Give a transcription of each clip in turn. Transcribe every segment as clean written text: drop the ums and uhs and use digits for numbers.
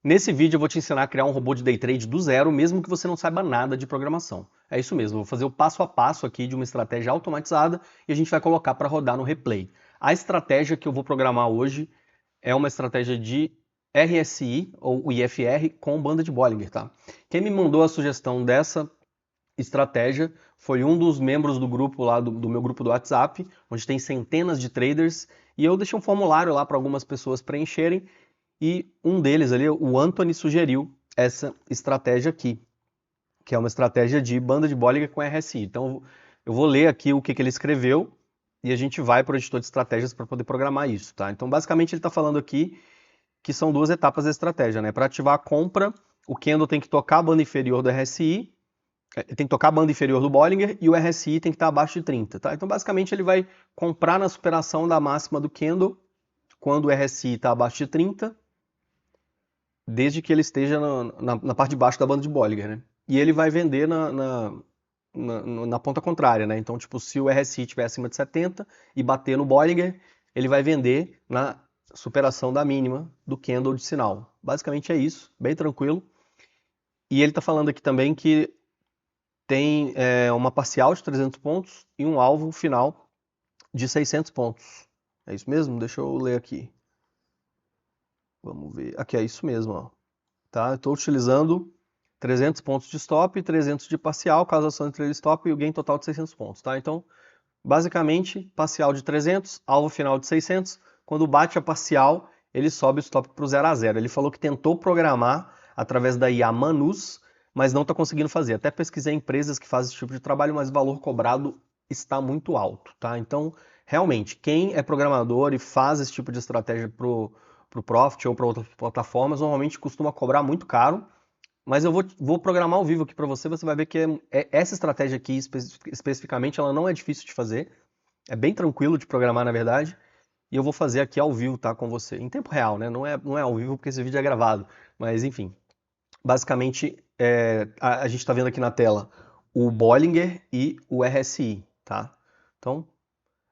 Nesse vídeo eu vou te ensinar a criar um robô de day trade do zero, mesmo que você não saiba nada de programação. É isso mesmo, eu vou fazer o passo a passo aqui de uma estratégia automatizada e a gente vai colocar para rodar no replay. A estratégia que eu vou programar hoje é uma estratégia de RSI, ou IFR, com banda de Bollinger, tá? Quem me mandou a sugestão dessa estratégia foi um dos membros do grupo lá, do meu grupo do WhatsApp, onde tem centenas de traders, e eu deixei um formulário lá para algumas pessoas preencherem, e um deles ali, o Anthony, sugeriu essa estratégia aqui, que é uma estratégia de banda de Bollinger com RSI. Então eu vou ler aqui o que ele escreveu e a gente vai para o editor de estratégias para poder programar isso, tá? Então basicamente ele está falando aqui que são duas etapas da estratégia, né? Para ativar a compra, o candle tem que tocar a banda inferior do RSI, tem que tocar a banda inferior do Bollinger e o RSI tem que estar abaixo de 30, tá? Então basicamente ele vai comprar na superação da máxima do candle quando o RSI está abaixo de 30, desde que ele esteja na parte de baixo da banda de Bollinger, né? E ele vai vender na ponta contrária, né? Então, tipo, se o RSI estiver acima de 70 e bater no Bollinger, ele vai vender na superação da mínima do candle de sinal. Basicamente é isso, bem tranquilo. E ele está falando aqui também que tem uma parcial de 300 pontos e um alvo final de 600 pontos. É isso mesmo? Deixa eu ler aqui. Vamos ver. Aqui é isso mesmo, ó. Tá? Estou utilizando 300 pontos de stop e 300 de parcial, caso a ação entre ele stop e o gain total de 600 pontos. Tá? Então, basicamente, parcial de 300, alvo final de 600. Quando bate a parcial, ele sobe o stop para o 0 a 0. Ele falou que tentou programar através da IA Manus, mas não está conseguindo fazer. Até pesquisei empresas que fazem esse tipo de trabalho, mas o valor cobrado está muito alto. Tá? Então, realmente, quem é programador e faz esse tipo de estratégia para o Profit ou para outras plataformas, normalmente costuma cobrar muito caro. Mas eu vou programar ao vivo aqui para você, você vai ver que essa estratégia aqui especificamente, ela não é difícil de fazer, é bem tranquilo de programar na verdade, e eu vou fazer aqui ao vivo, tá, com você, em tempo real, né, não é ao vivo porque esse vídeo é gravado, mas enfim, basicamente a gente está vendo aqui na tela o Bollinger e o RSI, tá, então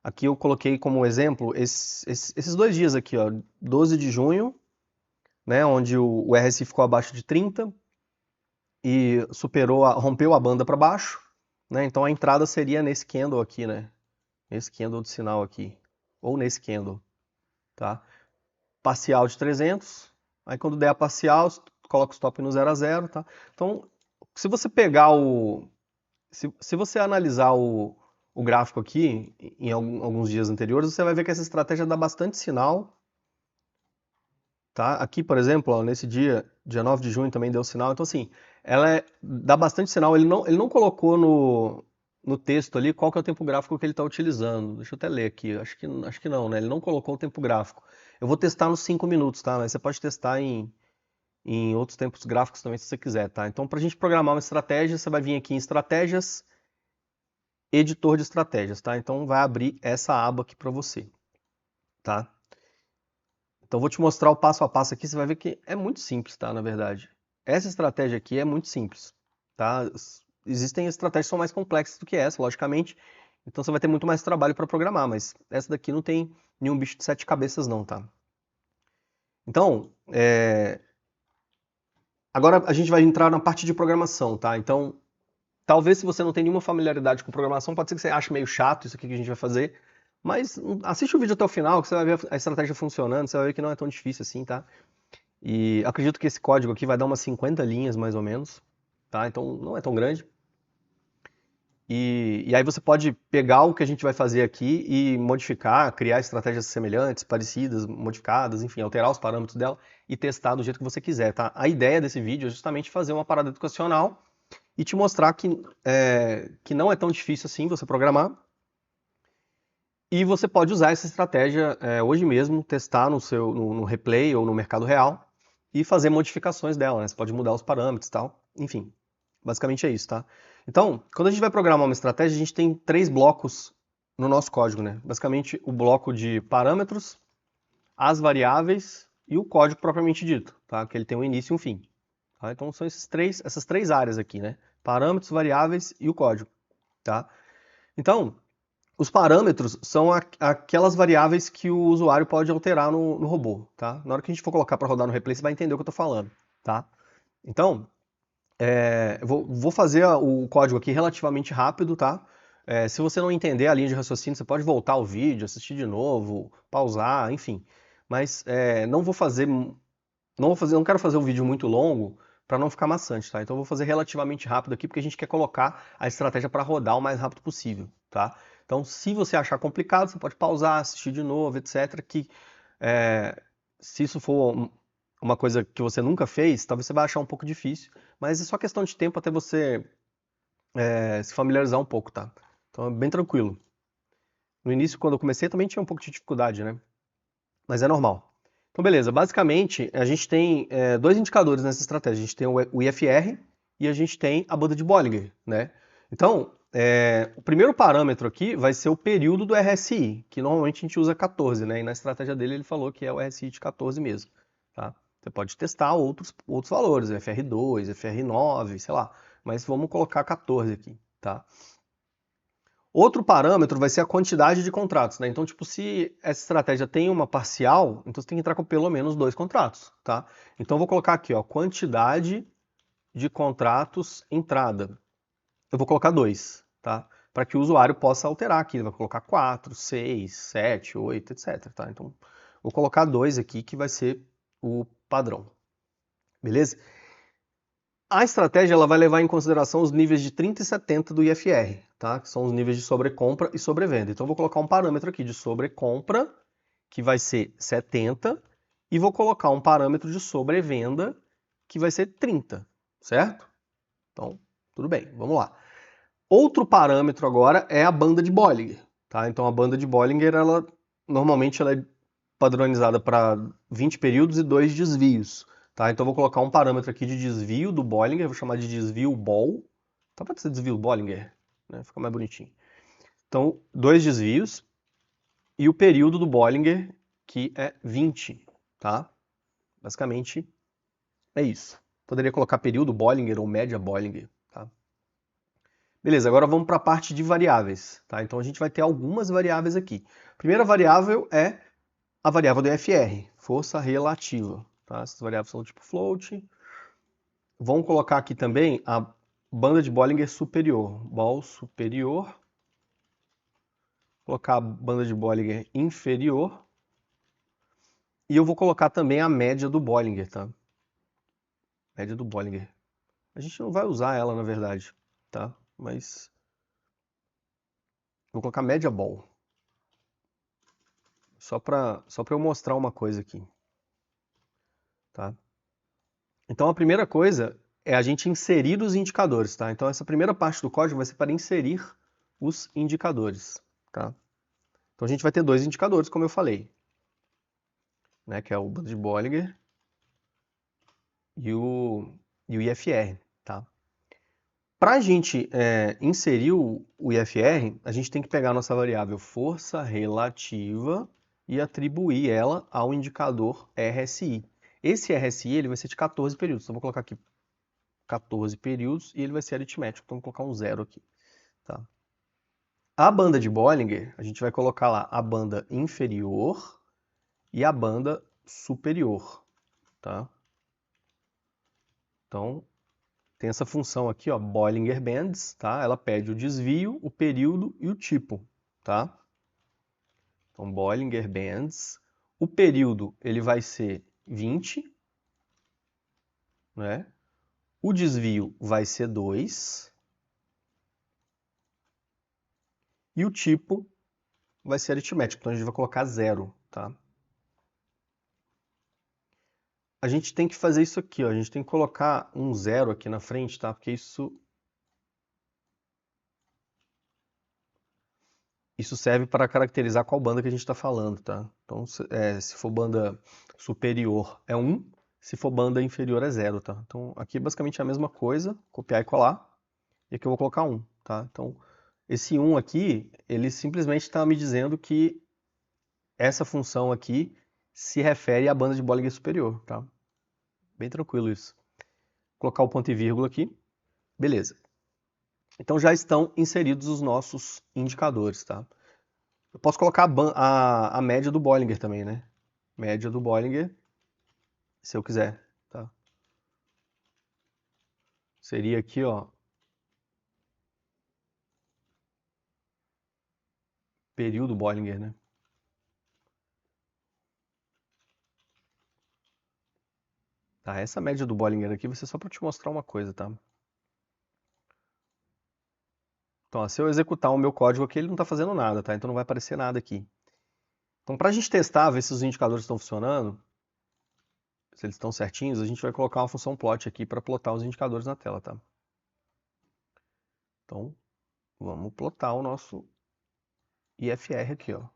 aqui eu coloquei como exemplo esses 2 dias aqui, ó, 12 de junho, né, onde o RSI ficou abaixo de 30, e rompeu a banda para baixo, né? Então a entrada seria nesse candle aqui, né? Nesse candle de sinal aqui, ou nesse candle, tá? Parcial de 300, aí quando der a parcial, coloca o stop no 0 a 0, tá? Então, se você pegar se você analisar o gráfico aqui em alguns dias anteriores, você vai ver que essa estratégia dá bastante sinal, tá? Aqui, por exemplo, ó, nesse dia 9 de junho também deu sinal. Então, assim, dá bastante sinal. Ele não colocou no texto ali qual que é o tempo gráfico que ele está utilizando. Deixa eu até ler aqui. Acho que não, né? Ele não colocou o tempo gráfico. Eu vou testar nos 5 minutos, tá? Mas você pode testar em outros tempos gráficos também, se você quiser, tá? Então, para a gente programar uma estratégia, você vai vir aqui em Estratégias, Editor de Estratégias, tá? Então, vai abrir essa aba aqui para você, tá? Então vou te mostrar o passo a passo aqui, você vai ver que é muito simples, tá? Na verdade. Essa estratégia aqui é muito simples, tá? Existem estratégias que são mais complexas do que essa, logicamente. Então você vai ter muito mais trabalho para programar, mas essa daqui não tem nenhum bicho de 7 cabeças não, tá? Então, agora a gente vai entrar na parte de programação, tá? Então, talvez se você não tem nenhuma familiaridade com programação, pode ser que você ache meio chato isso aqui que a gente vai fazer, mas assiste o vídeo até o final, que você vai ver a estratégia funcionando, você vai ver que não é tão difícil assim, tá? E acredito que esse código aqui vai dar umas 50 linhas, mais ou menos, tá? Então não é tão grande. E aí você pode pegar o que a gente vai fazer aqui e modificar, criar estratégias semelhantes, parecidas, modificadas, enfim, alterar os parâmetros dela e testar do jeito que você quiser, tá? A ideia desse vídeo é justamente fazer uma parada educacional e te mostrar que não é tão difícil assim você programar. E você pode usar essa estratégia hoje mesmo, testar no replay ou no mercado real e fazer modificações dela, né? Você pode mudar os parâmetros e tal. Enfim, basicamente é isso, tá? Então, quando a gente vai programar uma estratégia, a gente tem 3 blocos no nosso código, né? Basicamente, o bloco de parâmetros, as variáveis e o código propriamente dito, tá? Que ele tem um início e um fim. Tá? Então, são essas três áreas aqui, né? Parâmetros, variáveis e o código, tá? Então, os parâmetros são aquelas variáveis que o usuário pode alterar no robô, tá? Na hora que a gente for colocar para rodar no replay, você vai entender o que eu estou falando. tá? Então, eu vou fazer o código aqui relativamente rápido, tá? Se você não entender a linha de raciocínio, você pode voltar ao vídeo, assistir de novo, pausar, enfim. Mas não quero fazer um vídeo muito longo para não ficar maçante, tá? Então eu vou fazer relativamente rápido aqui porque a gente quer colocar a estratégia para rodar o mais rápido possível, tá? Então, se você achar complicado, você pode pausar, assistir de novo, etc. Que se isso for uma coisa que você nunca fez, talvez você vai achar um pouco difícil, mas é só questão de tempo até você se familiarizar um pouco, tá? Então é bem tranquilo. No início, quando eu comecei, também tinha um pouco de dificuldade, né? Mas é normal. Então, beleza. Basicamente, a gente tem dois indicadores nessa estratégia. A gente tem o IFR e a gente tem a banda de Bollinger, né? Então, o primeiro parâmetro aqui vai ser o período do RSI, que normalmente a gente usa 14, né? E na estratégia dele ele falou que é o RSI de 14 mesmo, tá? Você pode testar outros valores, FR2, FR9, sei lá. Mas vamos colocar 14 aqui, tá? Outro parâmetro vai ser a quantidade de contratos, né? Então, tipo, se essa estratégia tem uma parcial, então você tem que entrar com pelo menos 2 contratos, tá? Então, eu vou colocar aqui, ó, quantidade de contratos entrada. Eu vou colocar 2, tá? Para que o usuário possa alterar aqui. Ele vai colocar 4, 6, 7, 8, etc, tá? Então, vou colocar 2 aqui, que vai ser o padrão. Beleza? A estratégia ela vai levar em consideração os níveis de 30 e 70 do IFR, tá? Que são os níveis de sobrecompra e sobrevenda. Então, eu vou colocar um parâmetro aqui de sobrecompra, que vai ser 70, e vou colocar um parâmetro de sobrevenda, que vai ser 30, certo? Então, tudo bem, vamos lá. Outro parâmetro agora é a banda de Bollinger, tá? Então, a banda de Bollinger, normalmente ela é padronizada para 20 períodos e 2 desvios. Tá? Então eu vou colocar um parâmetro aqui de desvio do Bollinger, vou chamar de desvio Boll. Tá, pode ser desvio Bollinger, né? Fica mais bonitinho. Então, 2 desvios e o período do Bollinger, que é 20. Tá? Basicamente é isso. Poderia colocar período Bollinger ou média Bollinger. Tá? Beleza, agora vamos para a parte de variáveis. Tá? Então a gente vai ter algumas variáveis aqui. A primeira variável é a variável do FR, força relativa. Tá? Essas variáveis são do tipo float. Vamos colocar aqui também a banda de Bollinger superior. Bol superior. Colocar a banda de Bollinger inferior. E eu vou colocar também a média do Bollinger, tá? Média do Bollinger. A gente não vai usar ela, na verdade, tá? Mas vou colocar média Boll. Só para eu mostrar uma coisa aqui, tá? Então a primeira coisa é a gente inserir os indicadores, tá? Então essa primeira parte do código vai ser para inserir os indicadores, tá? Então a gente vai ter dois indicadores, como eu falei, né? Que é o banda de Bollinger e o IFR, tá? Para a gente inserir o IFR, a gente tem que pegar a nossa variável força relativa e atribuir ela ao indicador RSI. Esse RSI ele vai ser de 14 períodos. Então, vou colocar aqui 14 períodos e ele vai ser aritmético. Então, vou colocar um zero aqui. Tá? A banda de Bollinger, a gente vai colocar lá a banda inferior e a banda superior. Tá? Então, tem essa função aqui, ó, Bollinger Bands, tá? Ela pede o desvio, o período e o tipo, tá? Então, Bollinger Bands. O período, ele vai ser 20, né? O desvio vai ser 2. E o tipo vai ser aritmético, então a gente vai colocar 0, tá? A gente tem que fazer isso aqui, ó. A gente tem que colocar um 0 aqui na frente, tá? Porque isso serve para caracterizar qual banda que a gente está falando, tá? Então, se for banda superior é 1, se for banda inferior é 0, tá? Então, aqui basicamente é a mesma coisa, copiar e colar, e aqui eu vou colocar 1, tá? Então, esse 1 aqui, ele simplesmente está me dizendo que essa função aqui se refere à banda de Bollinger superior, tá? Bem tranquilo isso. Vou colocar o ponto e vírgula aqui. Beleza. Então, já estão inseridos os nossos indicadores, tá? Eu posso colocar a média do Bollinger também, né? Média do Bollinger, se eu quiser, tá? seria aqui, ó, período Bollinger, né? Tá, essa média do Bollinger aqui vai ser só para te mostrar uma coisa, tá? Então, ó, se eu executar o meu código aqui, ele não está fazendo nada, tá? Então não vai aparecer nada aqui. Então, para a gente testar, ver se os indicadores estão funcionando, se eles estão certinhos, a gente vai colocar uma função plot aqui para plotar os indicadores na tela, tá? Então, vamos plotar o nosso IFR aqui, ó.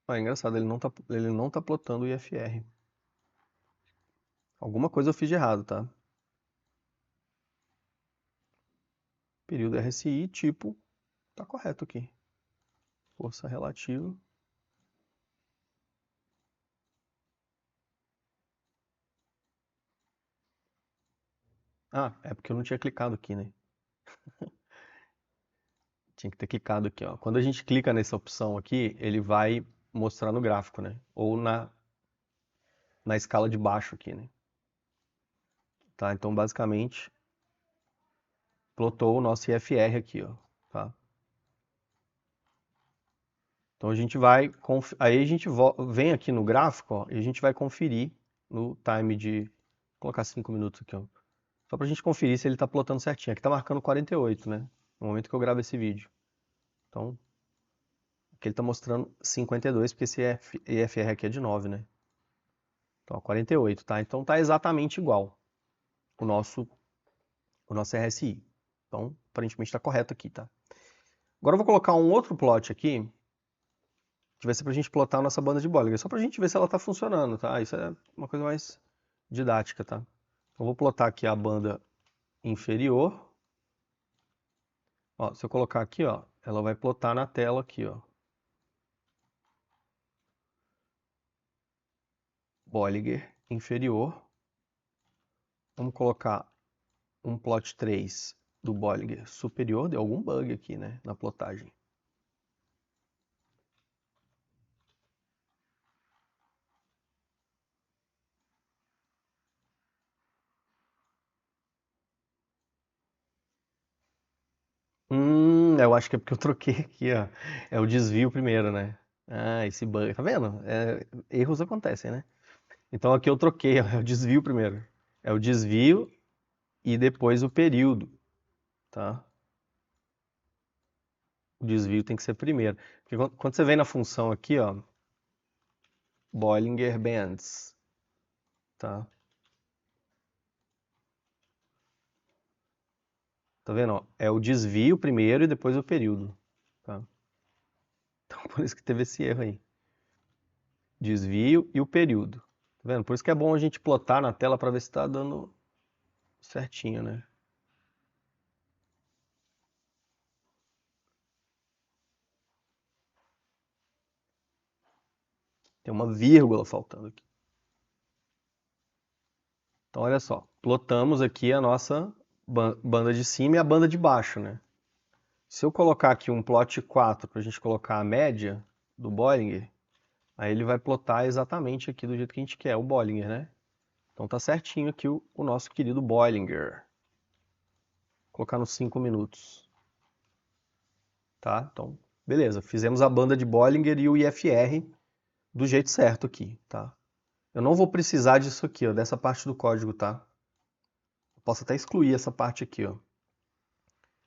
Ah, é engraçado, ele não tá plotando o IFR. Alguma coisa eu fiz de errado, tá? Período RSI, tipo, tá correto aqui. Força relativa. Ah, é porque eu não tinha clicado aqui, né? Tinha que ter clicado aqui, ó. Quando a gente clica nessa opção aqui, ele vai mostrar no gráfico, né? Ou na escala de baixo aqui, né? Tá? Então, basicamente, plotou o nosso IFR aqui, ó. Tá? Então, a gente vai... Aí a gente vem aqui no gráfico, ó, e a gente vai conferir no time de... Vou colocar 5 minutos aqui, ó. Só pra gente conferir se ele tá plotando certinho. Aqui tá marcando 48, né? No momento que eu gravo esse vídeo. Então, aqui ele tá mostrando 52, porque esse IFR aqui é de 9, né? Então, ó, 48, tá? Então tá exatamente igual o nosso RSI. Então, aparentemente está correto aqui, tá? Agora eu vou colocar um outro plot aqui, que vai ser pra gente plotar a nossa banda de Bollinger, só pra gente ver se ela tá funcionando, tá? Isso é uma coisa mais didática, tá? Então, eu vou plotar aqui a banda inferior. Ó, se eu colocar aqui, ó, ela vai plotar na tela aqui, ó. Bollinger inferior. Vamos colocar um plot 3 do Bollinger superior. Deu algum bug aqui, né, na plotagem. Eu acho que é porque eu troquei aqui, ó. É o desvio primeiro, né? Ah, esse bug. Tá vendo? Erros acontecem, né? Então aqui eu troquei, ó, é o desvio primeiro. É o desvio e depois o período, tá? O desvio tem que ser primeiro. Porque quando você vem na função aqui, ó, Bollinger Bands, tá? Tá vendo, ó? É o desvio primeiro e depois o período, tá? Então por isso que teve esse erro aí. Desvio e o período. Tá vendo? Por isso que é bom a gente plotar na tela para ver se tá dando certinho, né? Tem uma vírgula faltando aqui. Então, olha só. Plotamos aqui a nossa banda de cima e a banda de baixo, né? Se eu colocar aqui um plot 4 para a gente colocar a média do Bollinger, aí ele vai plotar exatamente aqui do jeito que a gente quer, o Bollinger, né? Então tá certinho aqui o nosso querido Bollinger. Vou colocar nos 5 minutos. Tá? Então, beleza. Fizemos a banda de Bollinger e o IFR do jeito certo aqui, tá? Eu não vou precisar disso aqui, ó, dessa parte do código, tá? Eu posso até excluir essa parte aqui, ó.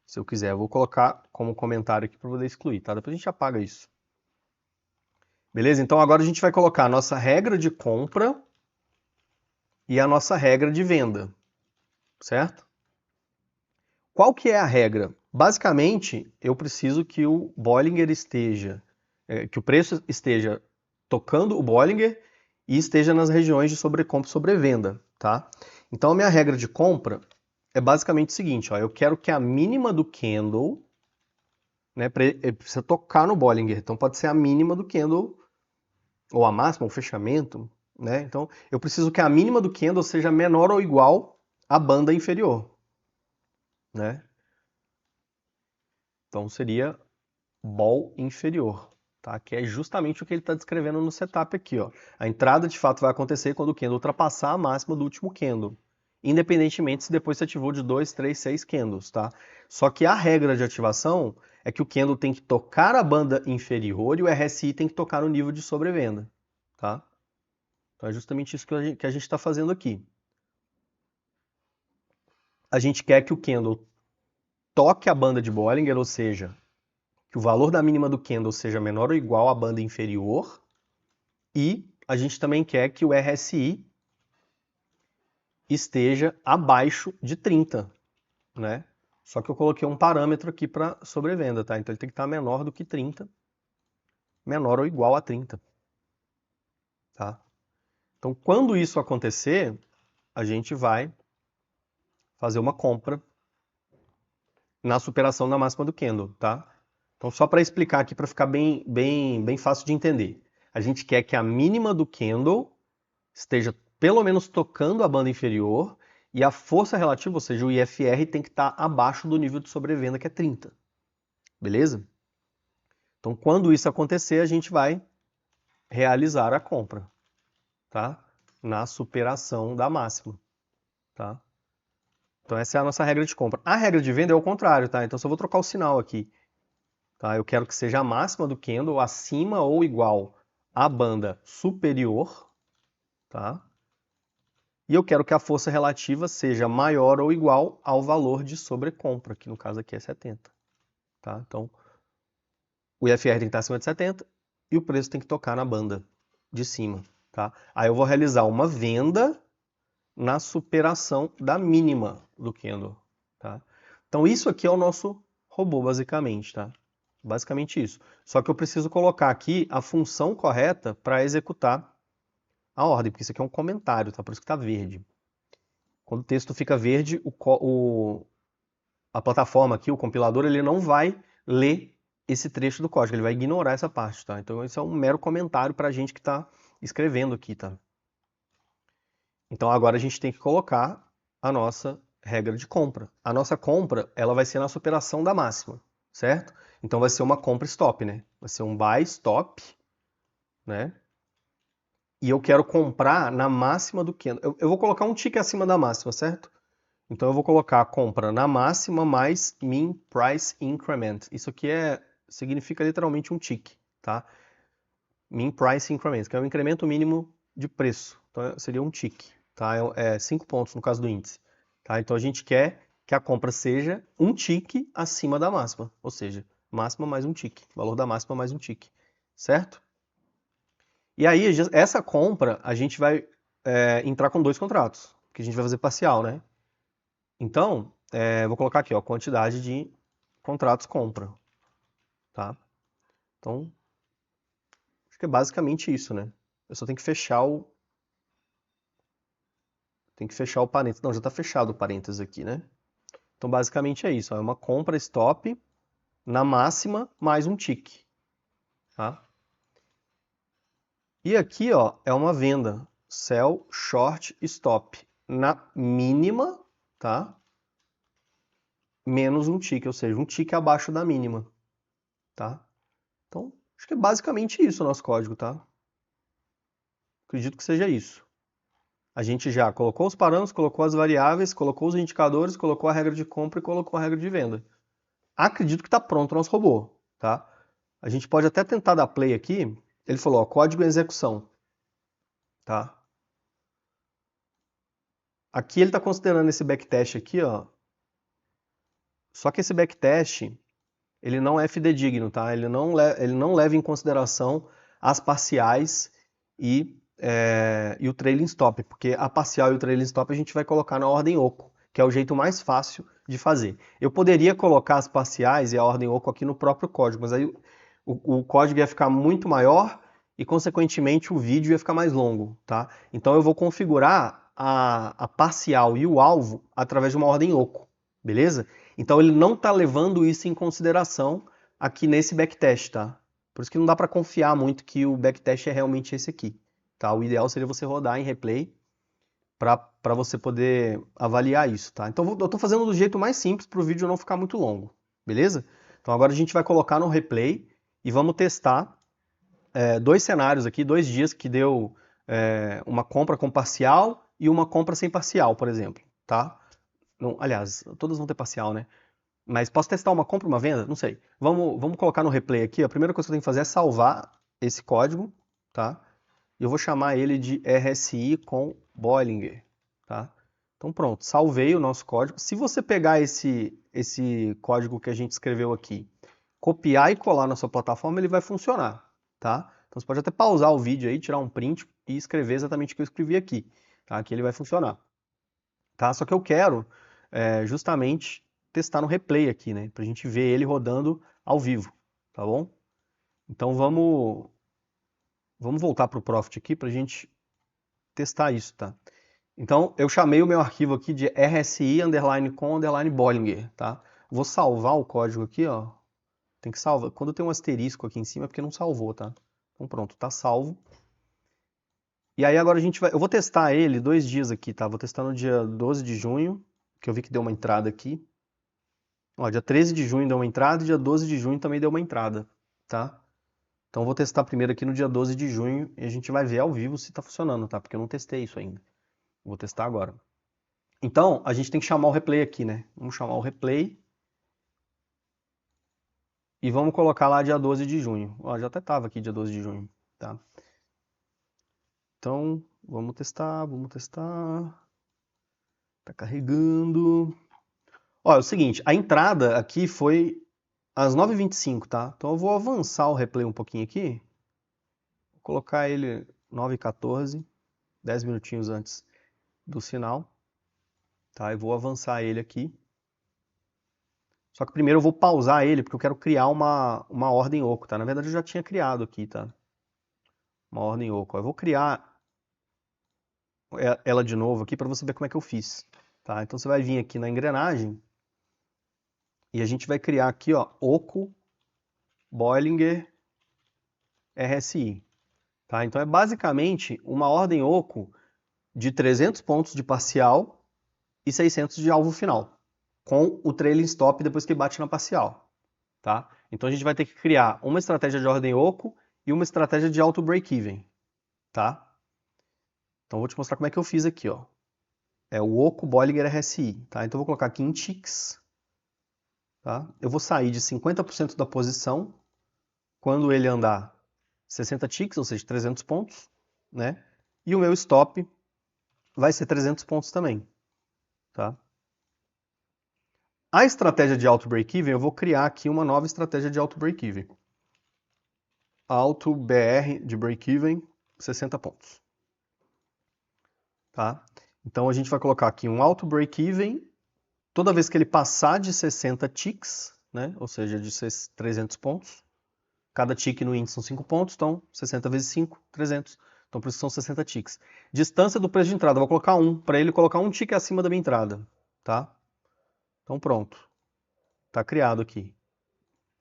Se eu quiser, eu vou colocar como comentário aqui para poder excluir, tá? Depois a gente apaga isso. Beleza? Então agora a gente vai colocar a nossa regra de compra e a nossa regra de venda, certo? Qual que é a regra? Basicamente, eu preciso que o Bollinger esteja, que o preço esteja tocando o Bollinger e esteja nas regiões de sobrecompra e sobrevenda, tá? Então a minha regra de compra é basicamente o seguinte, ó, eu quero que a mínima do candle, né, precisa tocar no Bollinger, então pode ser a mínima do candle ou a máxima, o fechamento, né? Então eu preciso que a mínima do candle seja menor ou igual à banda inferior, né? Então seria ball inferior, tá? Que é justamente o que ele está descrevendo no setup aqui, ó. A entrada de fato vai acontecer quando o candle ultrapassar a máxima do último candle, independentemente se depois você ativou de 2, 3, 6 candles, tá? Só que a regra de ativação é que o candle tem que tocar a banda inferior e o RSI tem que tocar no nível de sobrevenda, tá? Então é justamente isso que a gente está fazendo aqui. A gente quer que o candle toque a banda de Bollinger, ou seja, que o valor da mínima do candle seja menor ou igual à banda inferior, e a gente também quer que o RSI esteja abaixo de 30, né? Só que eu coloquei um parâmetro aqui para sobrevenda, tá? Então ele tem que estar menor do que 30, menor ou igual a 30, tá? Então quando isso acontecer, a gente vai fazer uma compra na superação da máxima do candle, tá? Então só para explicar aqui para ficar bem fácil de entender. A gente quer que a mínima do candle esteja pelo menos tocando a banda inferior e a força relativa, ou seja, o IFR, tem que estar abaixo do nível de sobrevenda, que é 30. Beleza? Então, quando isso acontecer, a gente vai realizar a compra, tá? Na superação da máxima, tá? Então, essa é a nossa regra de compra. A regra de venda é o contrário, tá? Então, só vou trocar o sinal aqui, tá? Eu quero que seja a máxima do candle acima ou igual à banda superior, tá? E eu quero que a força relativa seja maior ou igual ao valor de sobrecompra, que no caso aqui é 70. Tá? Então, o IFR tem que estar acima de 70 e o preço tem que tocar na banda de cima. Tá? Aí eu vou realizar uma venda na superação da mínima do candle. Tá? Então, isso aqui é o nosso robô, basicamente. Tá? Basicamente isso. Só que eu preciso colocar aqui a função correta para executar a ordem, porque isso aqui é um comentário, tá? Por isso que está verde. Quando o texto fica verde, a plataforma aqui, o compilador, ele não vai ler esse trecho do código, ele vai ignorar essa parte, tá? Então isso é um mero comentário para a gente que está escrevendo aqui, tá? Então agora a gente tem que colocar a nossa regra de compra. A nossa compra, ela vai ser na superação da máxima, certo? Então vai ser uma compra stop, né? Vai ser um buy stop, né? E eu quero comprar na máxima do candle. Eu vou colocar um tick acima da máxima, certo? Então eu vou colocar a compra na máxima mais min price increment. Isso aqui significa literalmente um tick, tá? Min price increment, que é o incremento mínimo de preço. Então seria um tick, tá? É 5 pontos no caso do índice, tá? Então a gente quer que a compra seja um tick acima da máxima, ou seja, máxima mais um tick, valor da máxima mais um tick, certo? E aí essa compra a gente vai entrar com 2 contratos, que a gente vai fazer parcial, né? Então, vou colocar aqui, ó, quantidade de contratos compra, tá? Então, acho que é basicamente isso, né? Eu só tenho que fechar o parênteses. Não, já está fechado o parênteses aqui, né? Então, basicamente é isso, ó, é uma compra stop na máxima mais um tick, tá? E aqui, ó, é uma venda, sell short stop na mínima, tá? Menos um tick, ou seja, um tick abaixo da mínima, tá? Então, acho que é basicamente isso o nosso código, tá? Acredito que seja isso. A gente já colocou os parâmetros, colocou as variáveis, colocou os indicadores, colocou a regra de compra e colocou a regra de venda. Acredito que está pronto o nosso robô, tá? A gente pode até tentar dar play aqui. Ele falou, ó, código em execução, tá? Aqui ele está considerando esse backtest aqui, ó. Só que esse backtest, ele não é fidedigno, tá? Ele não leva em consideração as parciais e o trailing stop, porque a parcial e o trailing stop a gente vai colocar na ordem oco, que é o jeito mais fácil de fazer. Eu poderia colocar as parciais e a ordem oco aqui no próprio código, mas aí o código ia ficar muito maior e, consequentemente, o vídeo ia ficar mais longo, tá? Então eu vou configurar a parcial e o alvo através de uma ordem oco, beleza? Então ele não está levando isso em consideração aqui nesse backtest, tá? Por isso que não dá para confiar muito que o backtest é realmente esse aqui. Tá? O ideal seria você rodar em replay para você poder avaliar isso, tá? Então eu estou fazendo do jeito mais simples para o vídeo não ficar muito longo, beleza? Então agora a gente vai colocar no replay e vamos testar dois cenários aqui, 2 dias que deu uma compra com parcial e uma compra sem parcial, por exemplo, tá? Não, aliás, todas vão ter parcial, né? Mas posso testar uma compra e uma venda? Não sei. Vamos colocar no replay aqui. A primeira coisa que eu tenho que fazer é salvar esse código, tá? E eu vou chamar ele de RSI com Bollinger, tá? Então pronto, salvei o nosso código. Se você pegar esse código que a gente escreveu aqui, copiar e colar na sua plataforma, ele vai funcionar, tá? Então você pode até pausar o vídeo aí, tirar um print e escrever exatamente o que eu escrevi aqui, tá? Que ele vai funcionar, tá? Só que eu quero justamente testar no replay aqui, né? Pra gente ver ele rodando ao vivo, tá bom? Então vamos voltar pro Profit aqui pra gente testar isso, tá? Então eu chamei o meu arquivo aqui de RSI underline com underline Bollinger, tá? Vou salvar o código aqui, ó. Tem que salvar. Quando tem um asterisco aqui em cima é porque não salvou, tá? Então pronto, tá salvo. E aí agora eu vou testar ele 2 dias aqui, tá? Vou testar no dia 12 de junho, que eu vi que deu uma entrada aqui. Ó, dia 13 de junho deu uma entrada e dia 12 de junho também deu uma entrada, tá? Então eu vou testar primeiro aqui no dia 12 de junho e a gente vai ver ao vivo se tá funcionando, tá? Porque eu não testei isso ainda. Vou testar agora. Então, a gente tem que chamar o replay aqui, né? Vamos chamar o replay e vamos colocar lá dia 12 de junho. Ó, já até tava aqui dia 12 de junho, tá? Então, vamos testar, vamos testar. Tá carregando. Ó, é o seguinte, a entrada aqui foi às 9h25, tá? Então eu vou avançar o replay um pouquinho aqui. Vou colocar ele 9h14, 10 minutinhos antes do sinal, tá? E vou avançar ele aqui. Só que primeiro eu vou pausar ele, porque eu quero criar uma ordem oco, tá? Na verdade eu já tinha criado aqui, tá? Uma ordem oco. Eu vou criar ela de novo aqui para você ver como é que eu fiz, tá? Então você vai vir aqui na engrenagem e a gente vai criar aqui, ó, oco Bollinger RSI, tá? Então é basicamente uma ordem oco de 300 pontos de parcial e 600 de alvo final, com o trailing stop depois que bate na parcial, tá? Então a gente vai ter que criar uma estratégia de ordem oco e uma estratégia de auto break-even, tá? Então vou te mostrar como é que eu fiz aqui, ó. É o oco Bollinger RSI, tá? Então eu vou colocar aqui em ticks, tá? Eu vou sair de 50% da posição quando ele andar 60 ticks, ou seja, 300 pontos, né? E o meu stop vai ser 300 pontos também, tá? A estratégia de auto break-even, eu vou criar aqui uma nova estratégia de auto break-even. Auto BR de break-even, 60 pontos. Tá? Então a gente vai colocar aqui um auto break-even toda vez que ele passar de 60 ticks, né? Ou seja, de 300 pontos. Cada tick no índice são 5 pontos, então 60 vezes 5, 300. Então por isso são 60 ticks. Distância do preço de entrada, eu vou colocar 1, para ele colocar um tick acima da minha entrada. Tá? Então pronto. Está criado aqui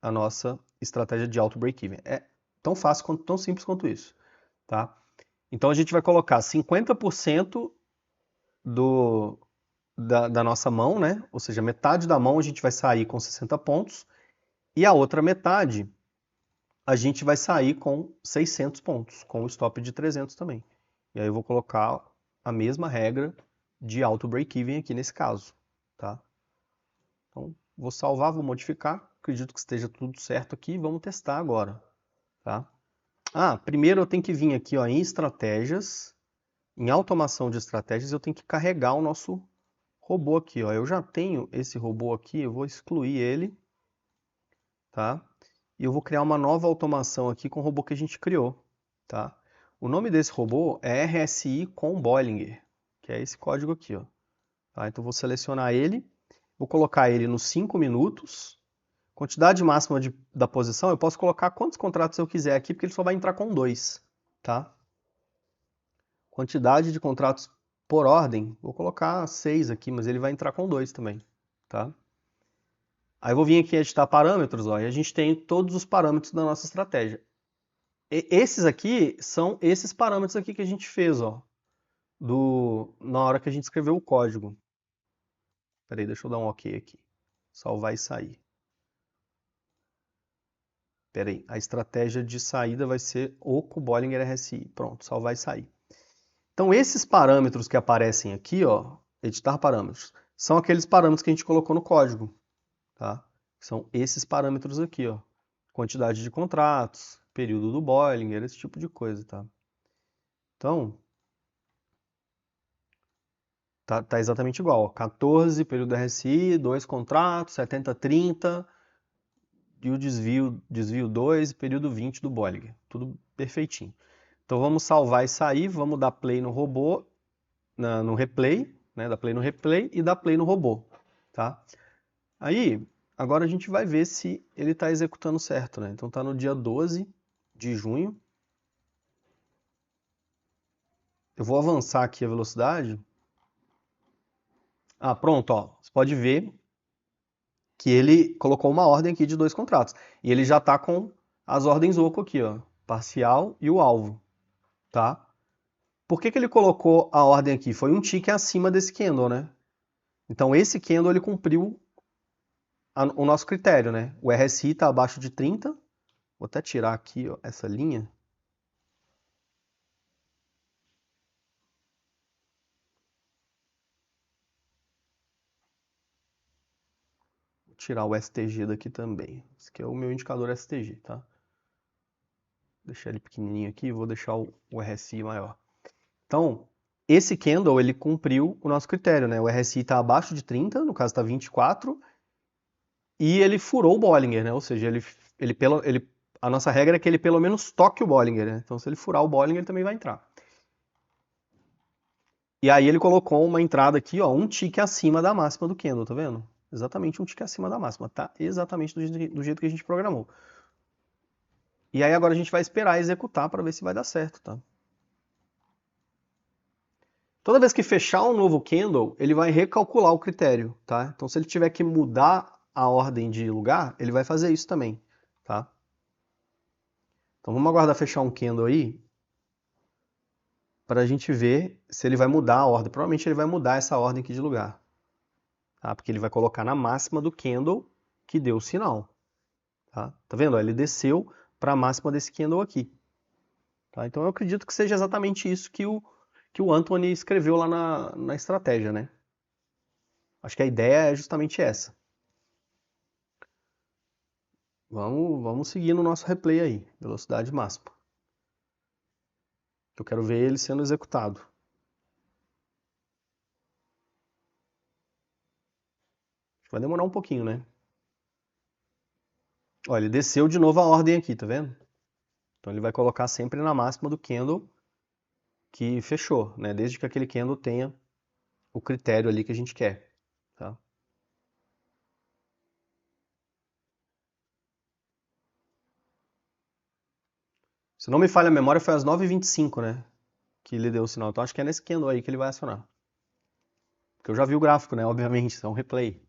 a nossa estratégia de auto break-even. É tão fácil, tão simples quanto isso, tá? Então a gente vai colocar 50% da nossa mão, né? Ou seja, metade da mão a gente vai sair com 60 pontos e a outra metade a gente vai sair com 600 pontos, com o stop de 300 também. E aí eu vou colocar a mesma regra de auto break-even aqui nesse caso, tá? Então, vou salvar, vou modificar. Acredito que esteja tudo certo aqui. Vamos testar agora, tá? Primeiro eu tenho que vir aqui, ó, em estratégias. Em automação de estratégias, eu tenho que carregar o nosso robô aqui, ó. Eu já tenho esse robô aqui, eu vou excluir ele, tá? E eu vou criar uma nova automação aqui com o robô que a gente criou, tá? O nome desse robô é RSI com Bollinger, que é esse código aqui, ó. Tá? Então eu vou selecionar ele, vou colocar ele nos 5 minutos. Quantidade máxima da posição, eu posso colocar quantos contratos eu quiser aqui, porque ele só vai entrar com 2, tá? Quantidade de contratos por ordem, vou colocar 6 aqui, mas ele vai entrar com 2 também, tá? Aí eu vou vir aqui em editar parâmetros, ó, e a gente tem todos os parâmetros da nossa estratégia. Esses aqui são esses parâmetros aqui que a gente fez, ó, na hora que a gente escreveu o código. Peraí, deixa eu dar um OK aqui. Salvar e sair. Pera aí, a estratégia de saída vai ser Oco Bollinger RSI. Pronto, salvar e sair. Então esses parâmetros que aparecem aqui, ó, editar parâmetros, são aqueles parâmetros que a gente colocou no código, tá? São esses parâmetros aqui, ó. Quantidade de contratos, período do Bollinger, esse tipo de coisa, tá? Então, tá exatamente igual, ó. 14, período do RSI, 2 contratos, 70-30, e o desvio 2, período 20 do Bollinger. Tudo perfeitinho. Então vamos salvar e sair, vamos dar play no robô, no replay, né? Dar play no replay e dar play no robô, tá? Aí, agora a gente vai ver se ele está executando certo, né? Então tá no dia 12 de junho. Eu vou avançar aqui a velocidade. Ah, pronto, ó. Você pode ver que ele colocou uma ordem aqui de 2 contratos. E ele já está com as ordens oco aqui, ó. Parcial e o alvo, tá? Por que que ele colocou a ordem aqui? Foi um tick acima desse candle, né? Então esse candle ele cumpriu o nosso critério, né? O RSI está abaixo de 30. Vou até tirar aqui, ó, essa linha. Vou tirar o STG daqui também. Esse aqui é o meu indicador STG, tá? Vou deixar ele pequenininho aqui, vou deixar o RSI maior. Então, esse candle, ele cumpriu o nosso critério, né? O RSI está abaixo de 30, no caso está 24, e ele furou o Bollinger, né? Ou seja, a nossa regra é que ele pelo menos toque o Bollinger, né? Então, se ele furar o Bollinger, ele também vai entrar. E aí ele colocou uma entrada aqui, ó, um tique acima da máxima do candle, tá vendo? Exatamente um tique acima da máxima, tá? Exatamente do jeito que a gente programou. E aí agora a gente vai esperar executar para ver se vai dar certo, tá? Toda vez que fechar um novo candle, ele vai recalcular o critério, tá? Então se ele tiver que mudar a ordem de lugar, ele vai fazer isso também, tá? Então vamos aguardar fechar um candle aí para a gente ver se ele vai mudar a ordem. Provavelmente ele vai mudar essa ordem aqui de lugar, tá? Porque ele vai colocar na máxima do candle que deu o sinal, tá? Tá vendo? Ele desceu para a máxima desse candle aqui, tá? Então eu acredito que seja exatamente isso que o Anthony escreveu lá na estratégia, né? Acho que a ideia é justamente essa. Vamos seguir no nosso replay aí, velocidade máxima. Eu quero ver ele sendo executado. Vai demorar um pouquinho, né? Olha, ele desceu de novo a ordem aqui, tá vendo? Então ele vai colocar sempre na máxima do candle que fechou, né? Desde que aquele candle tenha o critério ali que a gente quer, tá? Se não me falha a memória, foi às 9h25, né? Que ele deu o sinal. Então acho que é nesse candle aí que ele vai acionar. Porque eu já vi o gráfico, né? Obviamente, é um replay.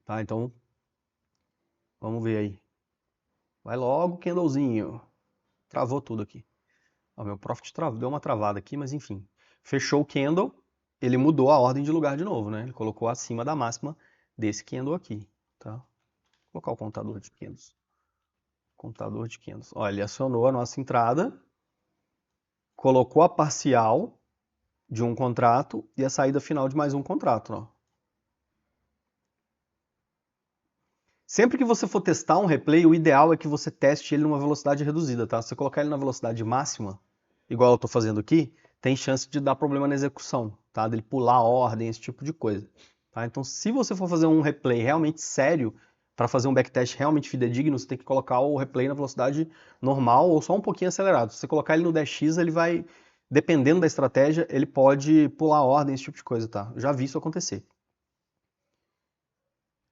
Tá, então vamos ver aí. Vai logo, candlezinho. Travou tudo aqui. Ó, meu profit deu uma travada aqui, mas enfim. Fechou o candle, ele mudou a ordem de lugar de novo, né? Ele colocou acima da máxima desse candle aqui, tá? Vou colocar o contador de candles. Contador de candles. Ó, ele acionou a nossa entrada, colocou a parcial de um contrato e a saída final de mais um contrato, ó. Sempre que você for testar um replay, o ideal é que você teste ele numa velocidade reduzida, tá? Se você colocar ele na velocidade máxima, igual eu estou fazendo aqui, tem chance de dar problema na execução, tá? Dele pular a ordem, esse tipo de coisa. Tá? Então, se você for fazer um replay realmente sério, para fazer um backtest realmente fidedigno, você tem que colocar o replay na velocidade normal ou só um pouquinho acelerado. Se você colocar ele no 10x, ele vai, dependendo da estratégia, ele pode pular a ordem, esse tipo de coisa, tá? Eu já vi isso acontecer.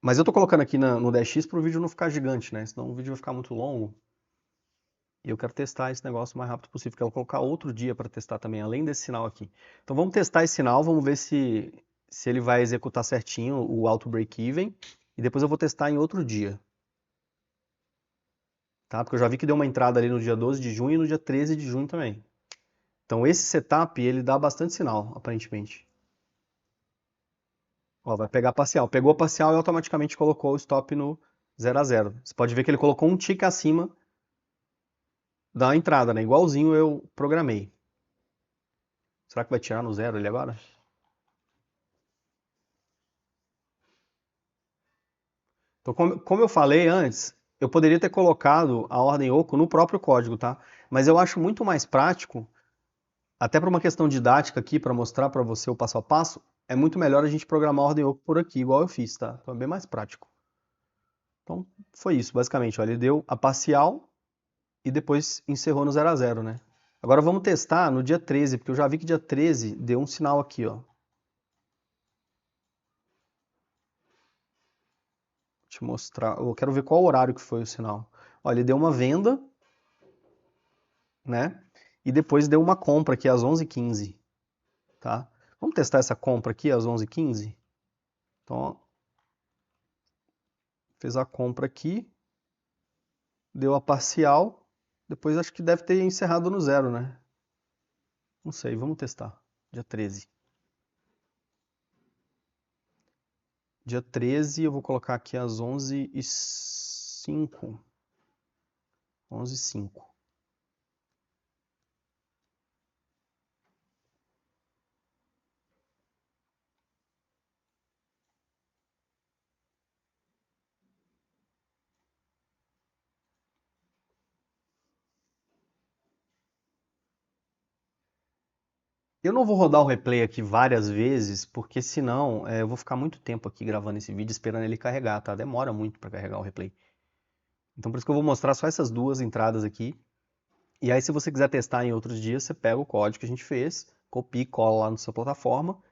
Mas eu tô colocando aqui no 10x para o vídeo não ficar gigante, né? Senão o vídeo vai ficar muito longo. E eu quero testar esse negócio o mais rápido possível. Quero colocar outro dia para testar também, além desse sinal aqui. Então vamos testar esse sinal, vamos ver se ele vai executar certinho o auto break-even. E depois eu vou testar em outro dia. Tá? Porque eu já vi que deu uma entrada ali no dia 12 de junho e no dia 13 de junho também. Então esse setup, ele dá bastante sinal, aparentemente. Ó, vai pegar parcial. Pegou a parcial e automaticamente colocou o stop no 0 a 0. Você pode ver que ele colocou um tique acima da entrada, né? Igualzinho eu programei. Será que vai tirar no zero ele agora? Então, como eu falei antes, eu poderia ter colocado a ordem oco no próprio código, tá? Mas eu acho muito mais prático, até para uma questão didática aqui, para mostrar para você o passo a passo, é muito melhor a gente programar a ordem oco por aqui, igual eu fiz, tá? Então é bem mais prático. Então foi isso, basicamente. Olha, ele deu a parcial e depois encerrou no 0 a 0, né? Agora vamos testar no dia 13, porque eu já vi que dia 13 deu um sinal aqui, ó. Vou te mostrar, eu quero ver qual horário que foi o sinal. Olha, ele deu uma venda, né? E depois deu uma compra aqui às 11h15, tá? Vamos testar essa compra aqui às 11h15? Então, ó, fez a compra aqui, deu a parcial, depois acho que deve ter encerrado no zero, né? Não sei, vamos testar. Dia 13. Dia 13 eu vou colocar aqui às 11h05. 11h05. Eu não vou rodar o replay aqui várias vezes, porque senão eu vou ficar muito tempo aqui gravando esse vídeo esperando ele carregar, tá? Demora muito para carregar o replay. Então por isso que eu vou mostrar só essas duas entradas aqui. E aí se você quiser testar em outros dias, você pega o código que a gente fez, copia e cola lá na sua plataforma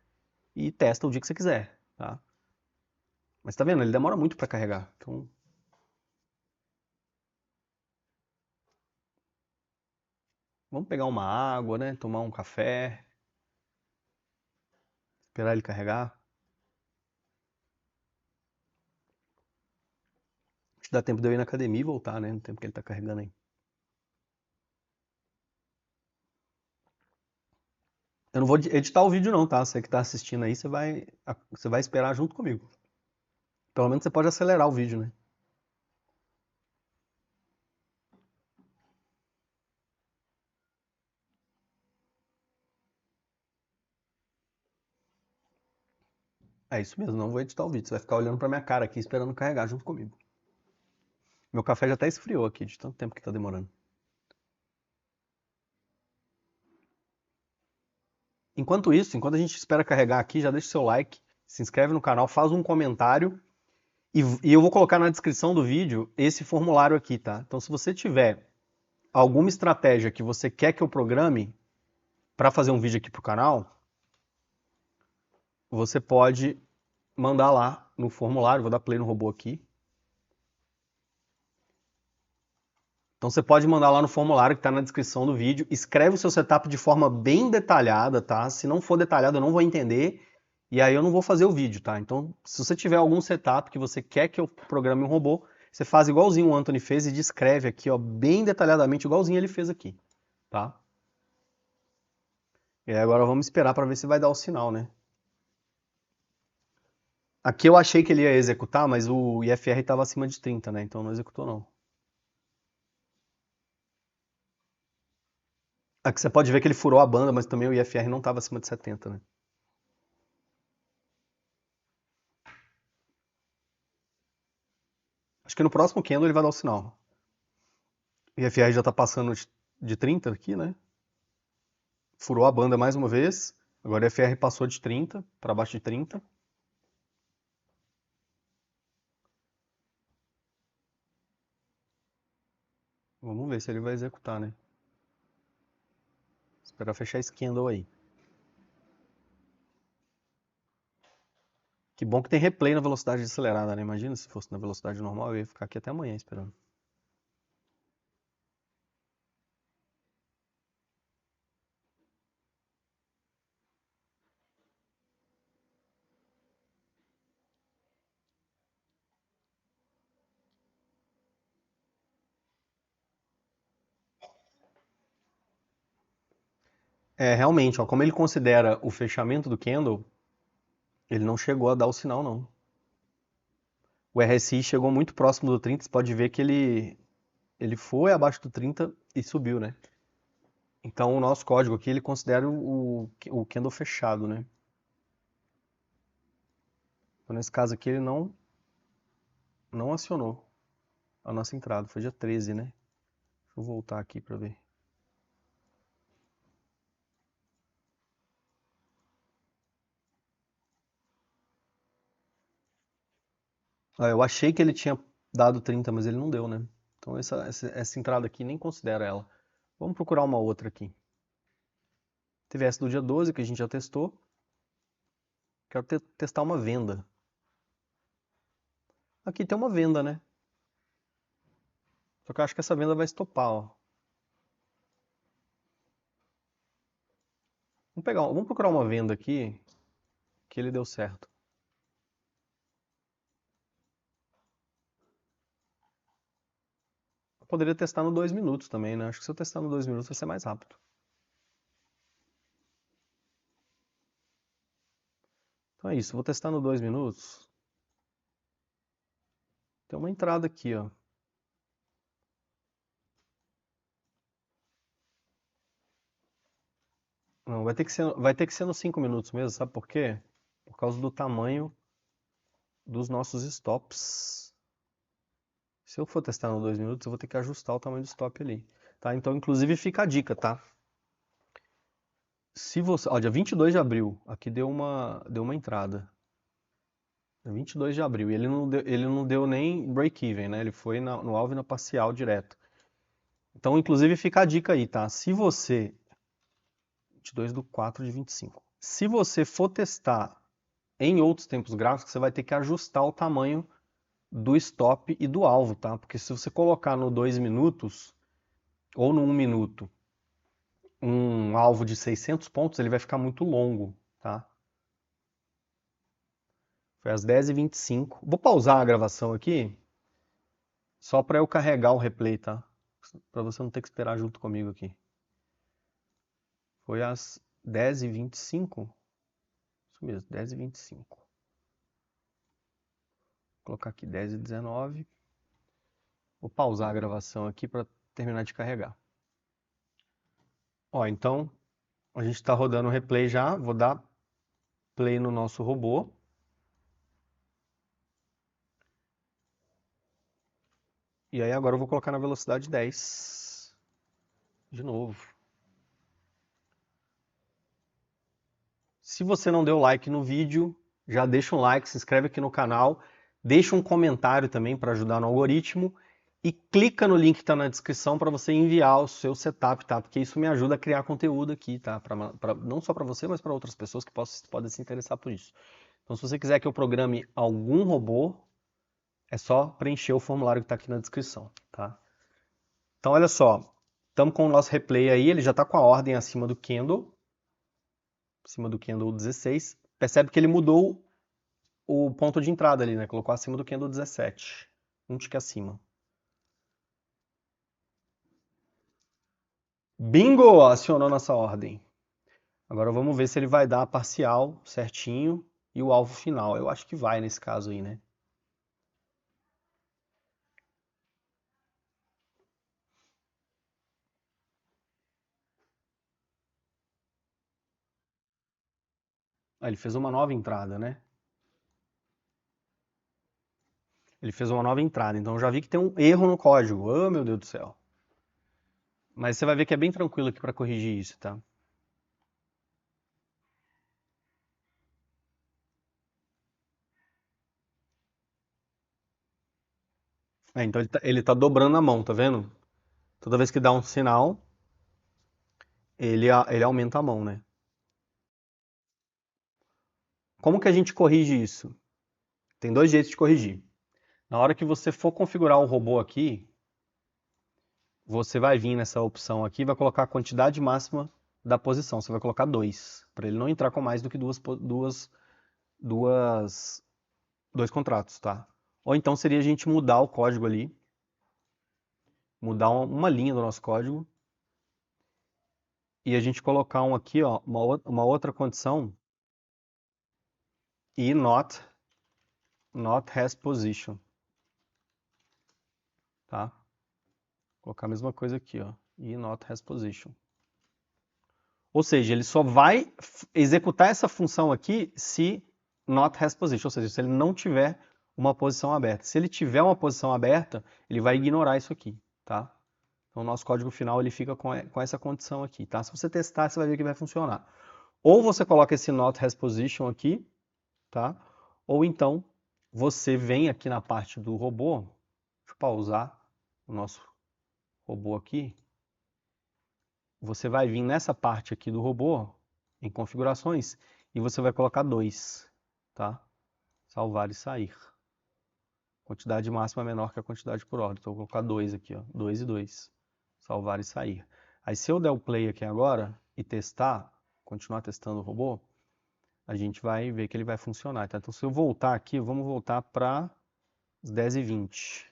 e testa o dia que você quiser, tá? Mas tá vendo? Ele demora muito para carregar. Então vamos pegar uma água, né? Tomar um café, esperar ele carregar. Acho que dá tempo de eu ir na academia e voltar, né? No tempo que ele tá carregando aí. Eu não vou editar o vídeo não, tá? Você que tá assistindo aí, você vai esperar junto comigo. Pelo menos você pode acelerar o vídeo, né? É isso mesmo, não vou editar o vídeo. Você vai ficar olhando pra minha cara aqui, esperando carregar junto comigo. Meu café já até esfriou aqui, de tanto tempo que tá demorando. Enquanto isso, enquanto a gente espera carregar aqui, já deixa o seu like, se inscreve no canal, faz um comentário e eu vou colocar na descrição do vídeo esse formulário aqui, tá? Então, se você tiver alguma estratégia que você quer que eu programe para fazer um vídeo aqui pro canal, você pode mandar lá no formulário. Vou dar play no robô aqui. Então você pode mandar lá no formulário que está na descrição do vídeo. Escreve o seu setup de forma bem detalhada, tá? Se não for detalhado, eu não vou entender. E aí eu não vou fazer o vídeo, tá? Então, se você tiver algum setup que você quer que eu programe um robô, você faz igualzinho o Anthony fez e descreve aqui, ó, bem detalhadamente, igualzinho ele fez aqui, tá? E aí agora vamos esperar para ver se vai dar o sinal, né? Aqui eu achei que ele ia executar, mas o IFR estava acima de 30, né? Então não executou não. Aqui você pode ver que ele furou a banda, mas também o IFR não estava acima de 70, né? Acho que no próximo candle ele vai dar o sinal. O IFR já está passando de 30 aqui, né? Furou a banda mais uma vez. Agora o IFR passou de 30 para baixo de 30. Vamos ver se ele vai executar, né? Esperar fechar esse candle aí. Que bom que tem replay na velocidade acelerada, né? Imagina se fosse na velocidade normal, eu ia ficar aqui até amanhã esperando. É, realmente, ó, como ele considera o fechamento do candle, ele não chegou a dar o sinal, não. O RSI chegou muito próximo do 30, você pode ver que ele foi abaixo do 30 e subiu, né? Então o nosso código aqui, ele considera o candle fechado, né? Então nesse caso aqui ele não acionou a nossa entrada, foi dia 13, né? Deixa eu voltar aqui para ver. Ah, eu achei que ele tinha dado 30, mas ele não deu, né? Então essa entrada aqui nem considera ela. Vamos procurar uma outra aqui. Teve essa do dia 12 que a gente já testou. Quero testar uma venda. Aqui tem uma venda, né? Só que eu acho que essa venda vai estopar, ó. Vamos procurar uma venda aqui que ele deu certo. Eu poderia testar no 2 minutos também, né? Acho que se eu testar no 2 minutos vai ser mais rápido. Então é isso, vou testar no 2 minutos. Tem uma entrada aqui, ó. Não, vai ter que ser nos 5 minutos mesmo, sabe por quê? Por causa do tamanho dos nossos stops. Se eu for testar no 2 minutos, eu vou ter que ajustar o tamanho do stop ali. Tá? Então, inclusive, fica a dica, tá? Se você, ó, dia 22 de abril, aqui deu uma entrada. Dia 22 de abril, e ele não deu nem break-even, né? Ele foi no alvo e na parcial direto. Então, inclusive, fica a dica aí, tá? Se você 22/4/25. Se você for testar em outros tempos gráficos, você vai ter que ajustar o tamanho do stop e do alvo, tá? Porque se você colocar no 2 minutos ou no 1 minuto um alvo de 600 pontos, ele vai ficar muito longo, tá? Foi às 10h25. Vou pausar a gravação aqui, só para eu carregar o replay, tá? Para você não ter que esperar junto comigo aqui. Foi às 10h25. Isso mesmo, 10h25. Vou colocar aqui 10h19. Vou pausar a gravação aqui para terminar de carregar. Ó, então a gente está rodando o replay já. Vou dar play no nosso robô. E aí agora eu vou colocar na velocidade 10. De novo. Se você não deu like no vídeo, já deixa um like, se inscreve aqui no canal, deixa um comentário também para ajudar no algoritmo e clica no link que está na descrição para você enviar o seu setup, tá? Porque isso me ajuda a criar conteúdo aqui, tá? Não só para você, mas para outras pessoas que podem se interessar por isso. Então, se você quiser que eu programe algum robô, é só preencher o formulário que está aqui na descrição, tá? Então, olha só, estamos com o nosso replay aí, ele já está com a ordem acima do candle 16. Percebe que ele mudou o ponto de entrada ali, né? Colocou acima do candle 17. Um tique acima. Bingo! Acionou nossa ordem. Agora vamos ver se ele vai dar a parcial certinho e o alvo final. Eu acho que vai nesse caso aí, né? Ah, ele fez uma nova entrada, né? Ele fez uma nova entrada, então eu já vi que tem um erro no código. Oh, meu Deus do céu. Mas você vai ver que é bem tranquilo aqui para corrigir isso, tá? Então ele tá dobrando a mão, tá vendo? Toda vez que dá um sinal, ele aumenta a mão, né? Como que a gente corrige isso? Tem dois jeitos de corrigir. Na hora que você for configurar o robô aqui, você vai vir nessa opção aqui e vai colocar a quantidade máxima da posição. Você vai colocar 2, para ele não entrar com mais do que dois contratos, tá? Ou então seria a gente mudar o código ali, mudar uma linha do nosso código e a gente colocar aqui, ó, uma outra condição e not has position. tá? Vou colocar a mesma coisa aqui, ó, e not has position. Ou seja, ele só vai executar essa função aqui se not has position, ou seja, se ele não tiver uma posição aberta. Se ele tiver uma posição aberta, ele vai ignorar isso aqui, tá? Então, o nosso código final ele fica com essa condição aqui, tá? Se você testar, você vai ver que vai funcionar. Ou você coloca esse not has position aqui, tá? Ou então você vem aqui na parte do robô, deixa eu pausar o nosso robô aqui. Você vai vir nessa parte aqui do robô, em configurações, e você vai colocar 2, tá? Salvar e sair. Quantidade máxima menor que a quantidade por ordem. Então, eu vou colocar 2 aqui, ó. 2 e 2. Salvar e sair. Aí, se eu der o play aqui agora e testar, continuar testando o robô, a gente vai ver que ele vai funcionar, tá? Então, se eu voltar aqui, vamos voltar para 10h20.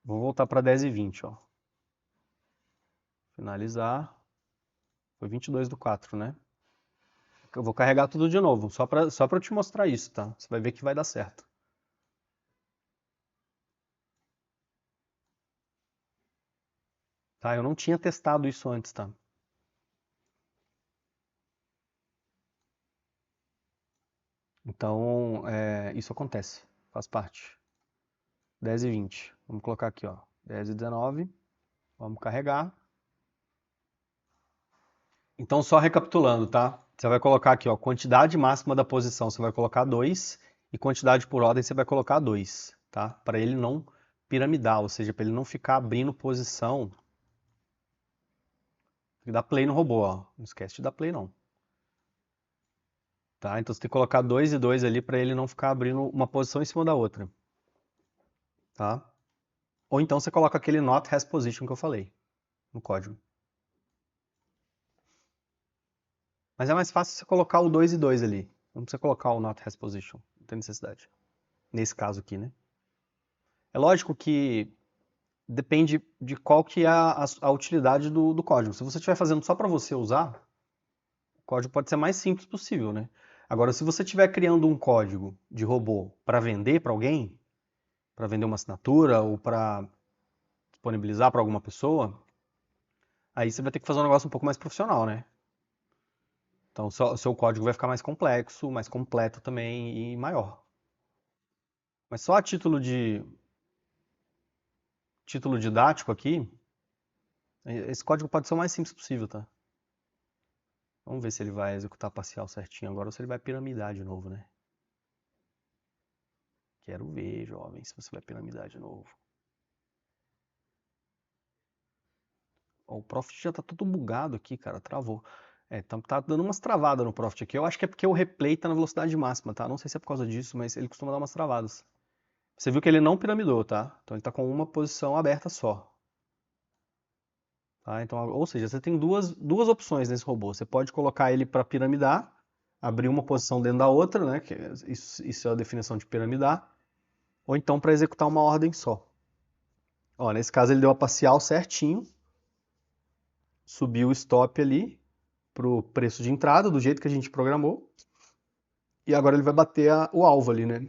Vou voltar para 10h20, ó. Finalizar. Foi 22/4, né? Eu vou carregar tudo de novo, só para eu te mostrar isso, tá? Você vai ver que vai dar certo. Tá? Eu não tinha testado isso antes, tá? Então, isso acontece, faz parte. 10h20. Vamos colocar aqui, ó. 10h19. Vamos carregar. Então, só recapitulando, tá? Você vai colocar aqui, ó, quantidade máxima da posição, você vai colocar 2, e quantidade por ordem você vai colocar 2, tá? Para ele não piramidar, ou seja, para ele não ficar abrindo posição. Tem que dar play no robô, ó. Não esquece de dar play, não. Tá? Então, você tem que colocar 2 e 2 ali para ele não ficar abrindo uma posição em cima da outra. Tá? Ou então você coloca aquele not has position que eu falei no código. Mas é mais fácil você colocar o 2 e 2 ali. Não precisa colocar o not has position. Não tem necessidade. Nesse caso aqui, né? É lógico que depende de qual que é a utilidade do código. Se você estiver fazendo só para você usar, o código pode ser mais simples possível, né? Agora, se você estiver criando um código de robô para vender para alguém, para vender uma assinatura ou para disponibilizar para alguma pessoa, aí você vai ter que fazer um negócio um pouco mais profissional, né? Então, o seu código vai ficar mais complexo, mais completo também e maior. Mas só a título didático aqui, esse código pode ser o mais simples possível, tá? Vamos ver se ele vai executar parcial certinho agora ou se ele vai piramidar de novo, né? Quero ver, jovem, se você vai piramidar de novo. Ó, o Profit já tá todo bugado aqui, cara, travou. Tá dando umas travadas no Profit aqui. Eu acho que é porque o replay tá na velocidade máxima, tá? Não sei se é por causa disso, mas ele costuma dar umas travadas. Você viu que ele não piramidou, tá? Então ele tá com uma posição aberta só. Tá? Então, ou seja, você tem duas opções nesse robô. Você pode colocar ele para piramidar, abrir uma posição dentro da outra, né? Que isso é a definição de piramidar. Ou então para executar uma ordem só. Ó, nesse caso ele deu a parcial certinho, subiu o stop ali pro preço de entrada, do jeito que a gente programou. E agora ele vai bater o alvo ali, né?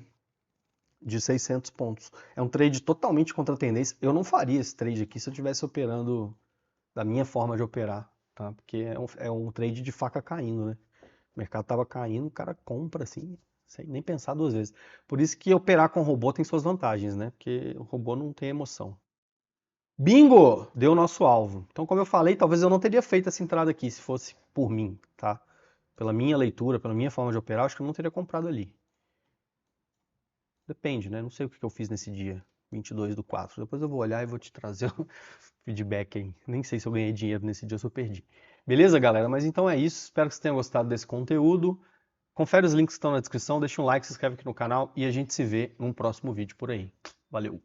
De 600 pontos. É um trade totalmente contra a tendência. Eu não faria esse trade aqui se eu estivesse operando da minha forma de operar, tá? Porque é um trade de faca caindo, né? O mercado tava caindo, o cara compra assim, sem nem pensar duas vezes. Por isso que operar com robô tem suas vantagens, né? Porque o robô não tem emoção. Bingo! Deu o nosso alvo. Então, como eu falei, talvez eu não teria feito essa entrada aqui se fosse por mim, tá? Pela minha leitura, pela minha forma de operar, acho que eu não teria comprado ali. Depende, né? Não sei o que eu fiz nesse dia, 22/4. Depois eu vou olhar e vou te trazer o feedback aí. Nem sei se eu ganhei dinheiro nesse dia ou se eu perdi. Beleza, galera? Mas então é isso. Espero que vocês tenham gostado desse conteúdo. Confere os links que estão na descrição, deixa um like, se inscreve aqui no canal e a gente se vê num próximo vídeo por aí. Valeu!